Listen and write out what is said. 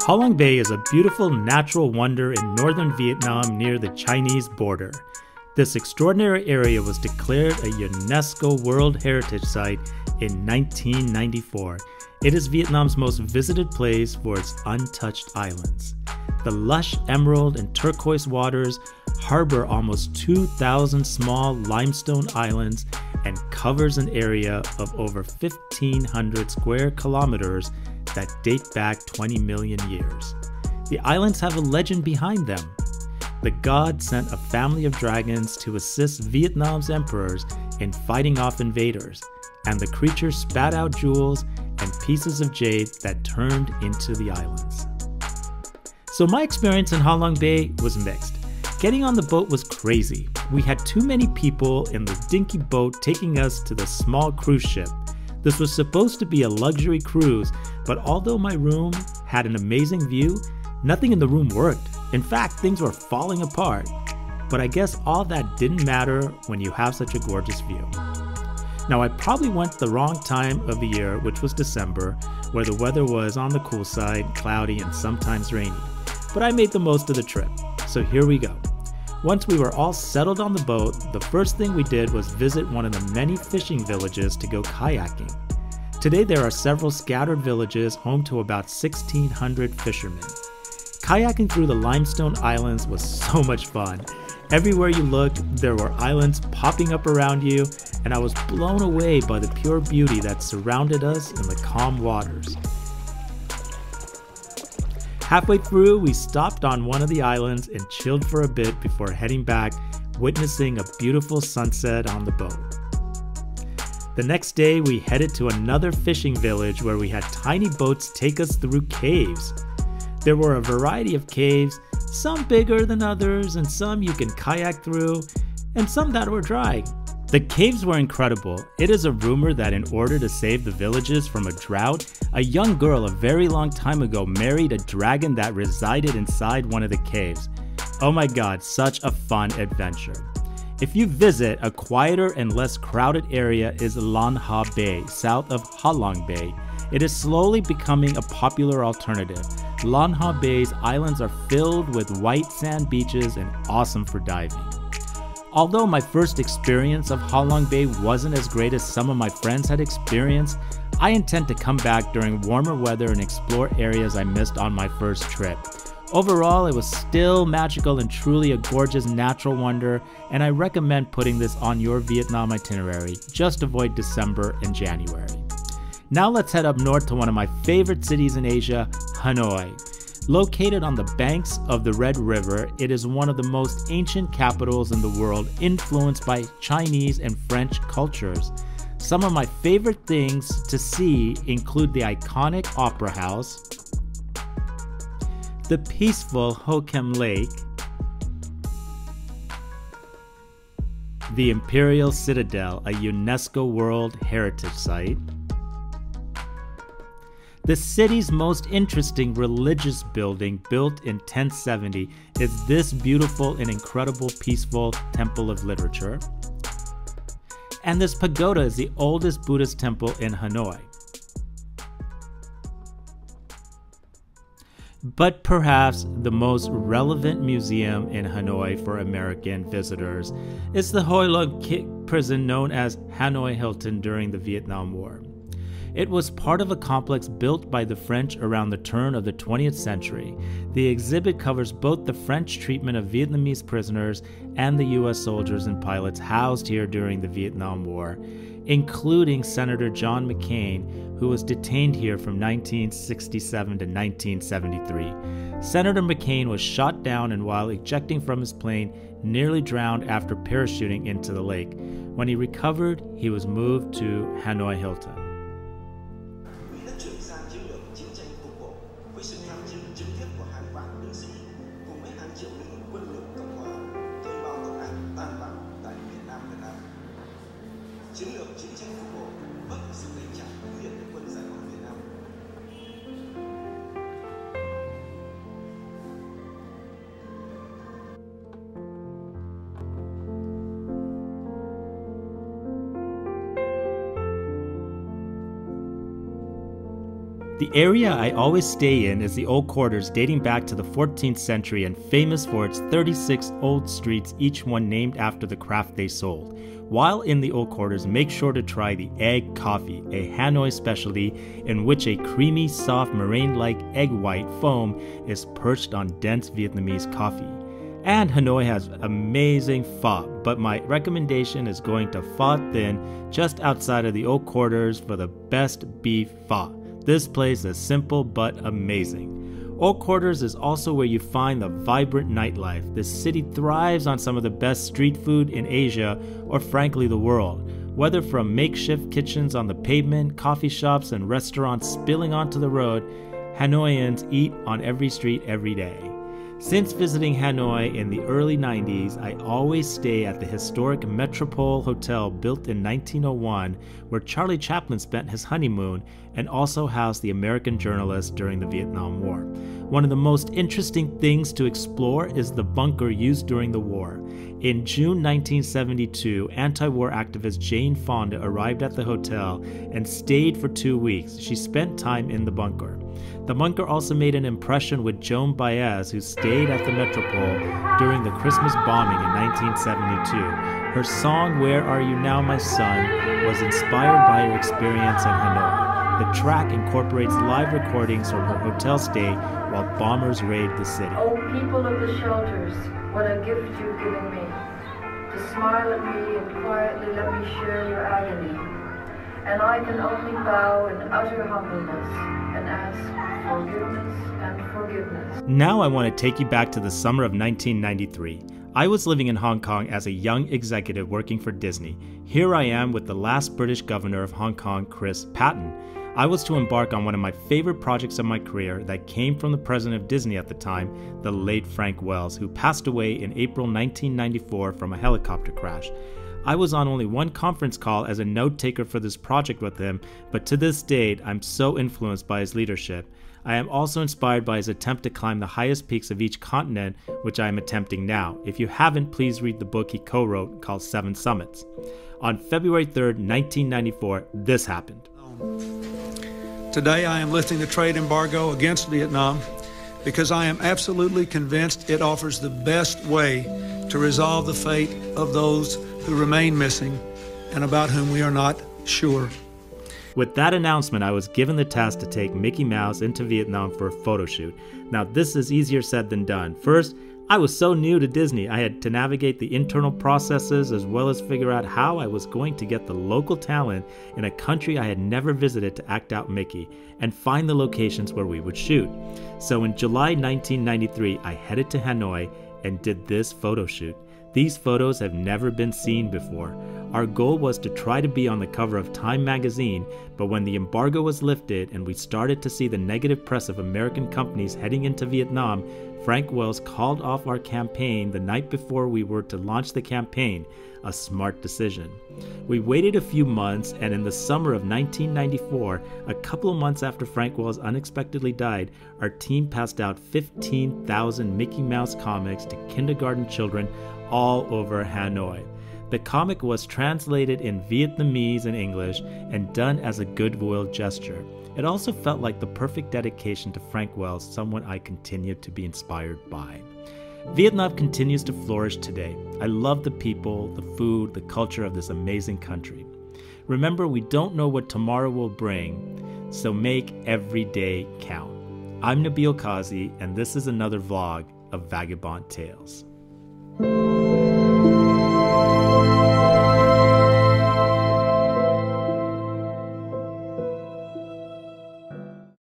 Halong Bay is a beautiful natural wonder in northern Vietnam near the Chinese border. This extraordinary area was declared a UNESCO World Heritage Site in 1994. It is Vietnam's most visited place for its untouched islands. The lush emerald and turquoise waters harbor almost 2,000 small limestone islands and covers an area of over 1,500 square kilometers that date back 20 million years. The islands have a legend behind them. The god sent a family of dragons to assist Vietnam's emperors in fighting off invaders, and the creatures spat out jewels and pieces of jade that turned into the islands. So my experience in Halong Bay was mixed. Getting on the boat was crazy. We had too many people in the dinky boat taking us to the small cruise ship. This was supposed to be a luxury cruise, but although my room had an amazing view, nothing in the room worked. In fact, things were falling apart. But I guess all that didn't matter when you have such a gorgeous view. Now, I probably went the wrong time of the year, which was December, where the weather was on the cool side, cloudy and sometimes rainy. But I made the most of the trip, so here we go. Once we were all settled on the boat, the first thing we did was visit one of the many fishing villages to go kayaking. Today there are several scattered villages home to about 1,600 fishermen. Kayaking through the limestone islands was so much fun. Everywhere you looked, there were islands popping up around you, and I was blown away by the pure beauty that surrounded us in the calm waters. Halfway through, we stopped on one of the islands and chilled for a bit before heading back, witnessing a beautiful sunset on the boat. The next day, we headed to another fishing village where we had tiny boats take us through caves. There were a variety of caves, some bigger than others and some you can kayak through, and some that were dry. The caves were incredible. It is a rumor that in order to save the villages from a drought, a young girl a very long time ago married a dragon that resided inside one of the caves. Oh my god, such a fun adventure. If you visit, a quieter and less crowded area is Lan Ha Bay, south of Halong Bay. It is slowly becoming a popular alternative. Lan Ha Bay's islands are filled with white sand beaches and awesome for diving. Although my first experience of Halong Bay wasn't as great as some of my friends had experienced, I intend to come back during warmer weather and explore areas I missed on my first trip. Overall, it was still magical and truly a gorgeous natural wonder, and I recommend putting this on your Vietnam itinerary. Just avoid December and January. Now let's head up north to one of my favorite cities in Asia, Hanoi. Located on the banks of the Red River, it is one of the most ancient capitals in the world, influenced by Chinese and French cultures. Some of my favorite things to see include the iconic Opera House, the peaceful Ho Kem Lake, the Imperial Citadel, a UNESCO World Heritage Site. The city's most interesting religious building, built in 1070, is this beautiful and incredible peaceful temple of literature. And this pagoda is the oldest Buddhist temple in Hanoi. But perhaps the most relevant museum in Hanoi for American visitors is the Hoi Long prison known as Hanoi Hilton during the Vietnam War. It was part of a complex built by the French around the turn of the 20th century. The exhibit covers both the French treatment of Vietnamese prisoners and the US soldiers and pilots housed here during the Vietnam War, including Senator John McCain, who was detained here from 1967 to 1973. Senator McCain was shot down and while ejecting from his plane, nearly drowned after parachuting into the lake. When he recovered, he was moved to Hanoi Hilton. The area I always stay in is the old quarters dating back to the 14th century and famous for its 36 old streets, each one named after the craft they sold. While in the old quarters, make sure to try the egg coffee, a Hanoi specialty in which a creamy, soft, meringue-like egg white foam is perched on dense Vietnamese coffee. And Hanoi has amazing pho, but my recommendation is going to Pho Thin just outside of the old quarters for the best beef pho. This place is simple but amazing. Old Quarters is also where you find the vibrant nightlife. This city thrives on some of the best street food in Asia, or frankly the world. Whether from makeshift kitchens on the pavement, coffee shops, and restaurants spilling onto the road, Hanoians eat on every street every day. Since visiting Hanoi in the early 90s, I always stay at the historic Metropole Hotel built in 1901, where Charlie Chaplin spent his honeymoon and also housed the American journalist during the Vietnam War. One of the most interesting things to explore is the bunker used during the war. In June 1972, anti-war activist Jane Fonda arrived at the hotel and stayed for 2 weeks. She spent time in the bunker. The bunker also made an impression with Joan Baez, who stayed at the Metropole during the Christmas bombing in 1972. Her song, Where Are You Now, My Son, was inspired by her experience in Hanoi. The track incorporates live recordings from her hotel stay while bombers raid the city. Oh, people of the shelters, what a gift you've given me. To smile at me and quietly let me share your agony. And I can only bow in utter humbleness and ask forgiveness and forgiveness. Now I want to take you back to the summer of 1993. I was living in Hong Kong as a young executive working for Disney. Here I am with the last British governor of Hong Kong, Chris Patton. I was to embark on one of my favorite projects of my career that came from the president of Disney at the time, the late Frank Wells, who passed away in April 1994 from a helicopter crash. I was on only one conference call as a note-taker for this project with him, but to this date, I'm so influenced by his leadership. I am also inspired by his attempt to climb the highest peaks of each continent, which I am attempting now. If you haven't, please read the book he co-wrote called 7 Summits. On February 3rd, 1994, this happened. Today I am lifting the trade embargo against Vietnam because I am absolutely convinced it offers the best way to resolve the fate of those who remain missing and about whom we are not sure. With that announcement, I was given the task to take Mickey Mouse into Vietnam for a photo shoot. Now, this is easier said than done. First, I was so new to Disney, I had to navigate the internal processes as well as figure out how I was going to get the local talent in a country I had never visited to act out Mickey and find the locations where we would shoot. So in July 1993, I headed to Hanoi and did this photo shoot. These photos have never been seen before. Our goal was to try to be on the cover of Time magazine, but when the embargo was lifted and we started to see the negative press of American companies heading into Vietnam, Frank Wells called off our campaign the night before we were to launch the campaign, a smart decision. We waited a few months, and in the summer of 1994, a couple of months after Frank Wells unexpectedly died, our team passed out 15,000 Mickey Mouse comics to kindergarten children all over Hanoi. The comic was translated in Vietnamese and English and done as a goodwill gesture. It also felt like the perfect dedication to Frank Wells, someone I continued to be inspired by. Vietnam continues to flourish today. I love the people, the food, the culture of this amazing country. Remember, we don't know what tomorrow will bring, so make every day count. I'm Nabil Kazi, and this is another vlog of Vagabond Tales.